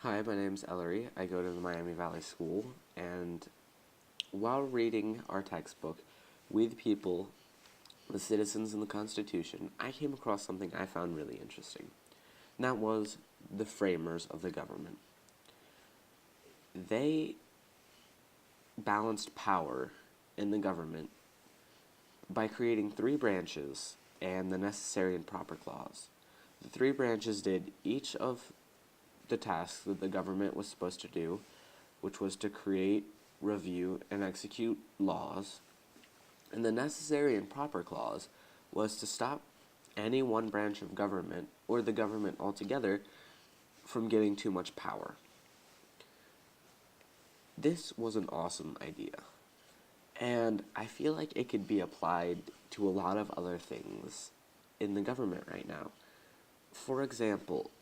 Hi, my name's Ellery. I go to the Miami Valley School, and while reading our textbook, We the People, the Citizens and the Constitution, I came across something I found really interesting. And that was the framers of the government. They balanced power in the government by creating three branches and the necessary and proper clause. The three branches did each of the tasks that the government was supposed to do, which was to create, review, and execute laws. And the necessary and proper clause was to stop any one branch of government, or the government altogether, from getting too much power. This was an awesome idea, and I feel like it could be applied to a lot of other things in the government right now. For example,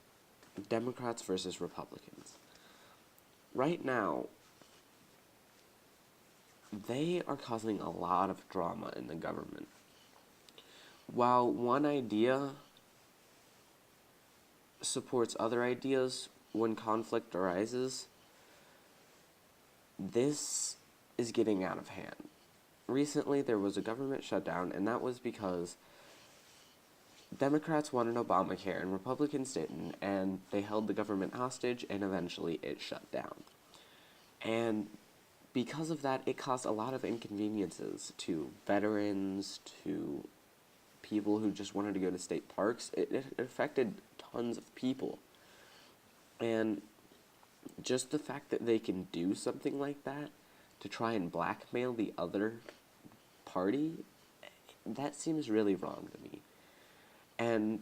Democrats versus Republicans. Right now, they are causing a lot of drama in the government. While one idea supports other ideas when conflict arises, this is getting out of hand. Recently, there was a government shutdown, and that was because Democrats wanted Obamacare and Republicans didn't, and they held the government hostage, and eventually it shut down. And because of that, it caused a lot of inconveniences to veterans, to people who just wanted to go to state parks. It affected tons of people. And just the fact that they can do something like that to try and blackmail the other party, that seems really wrong to me. And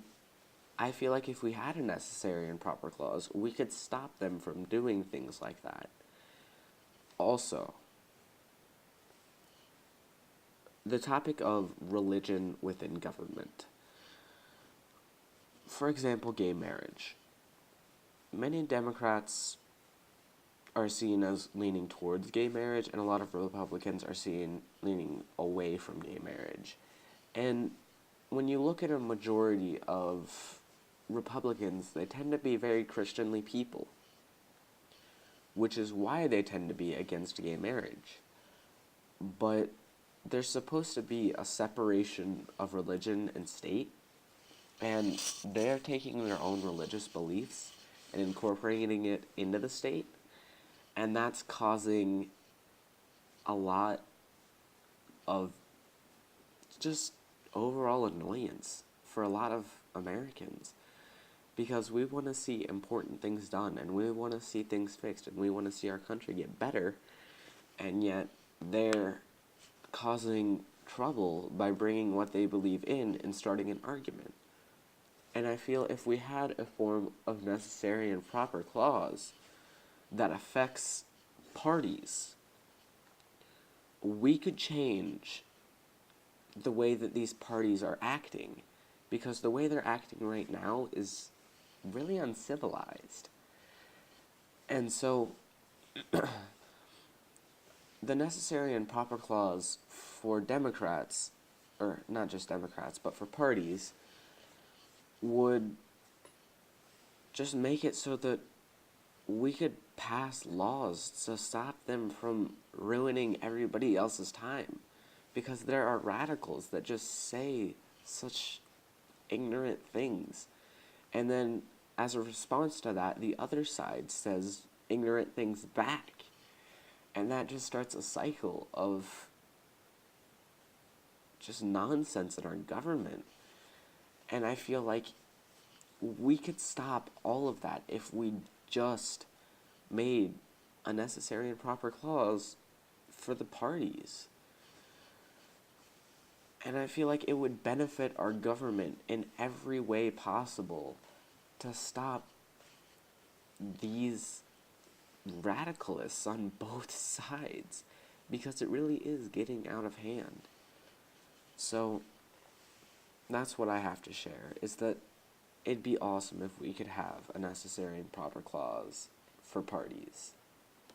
I feel like if we had a necessary and proper clause, we could stop them from doing things like that. Also, the topic of religion within government. For example, gay marriage. Many Democrats are seen as leaning towards gay marriage, and a lot of Republicans are seen leaning away from gay marriage. And when you look at a majority of Republicans, they tend to be very Christianly people, which is why they tend to be against gay marriage. But there's supposed to be a separation of religion and state, and they're taking their own religious beliefs and incorporating it into the state, and that's causing a lot of just overall annoyance for a lot of Americans, because we want to see important things done, and we want to see things fixed, and we want to see our country get better, and yet they're causing trouble by bringing what they believe in and starting an argument. And I feel if we had a form of necessary and proper clause that affects parties, we could change the way that these parties are acting, because the way they're acting right now is really uncivilized. And so, the necessary and proper clause for Democrats, or not just Democrats, but for parties, would just make it so that we could pass laws to stop them from ruining everybody else's time. Because there are radicals that just say such ignorant things. And then, as a response to that, the other side says ignorant things back. And that just starts a cycle of just nonsense in our government. And I feel like we could stop all of that if we just made a necessary and proper clause for the parties. And I feel like it would benefit our government in every way possible to stop these radicalists on both sides, because it really is getting out of hand. So that's what I have to share, is that it'd be awesome if we could have a necessary and proper clause for parties.